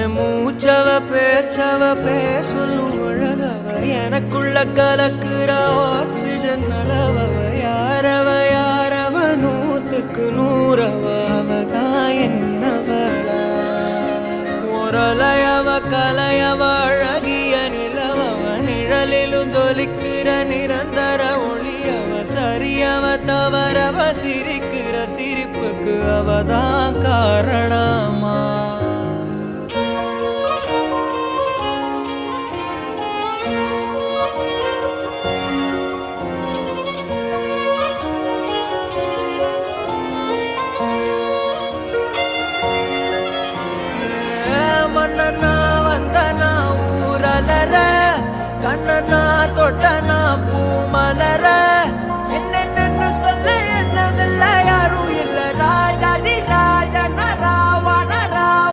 மூச்சவ பேச்சவ பேசலும் அழகவ எனக்குள்ள கலக்குற ஆக்சிஜன் அளவவ யாரவ நூத்துக்கு நூறவ அவதான் என்னவளா முரலையவ கலையவ அழகிய நிலவவ நிழலிலும் ஜொலிக்கிற நிரந்தர ஒளியவ சரியவ தவறவ சிரிக்கிற சிரிப்புக்கு அவதான் காரணமா மன்னனா வந்தனா ஊரலர கண்ணனா தொட்டனா பூமலர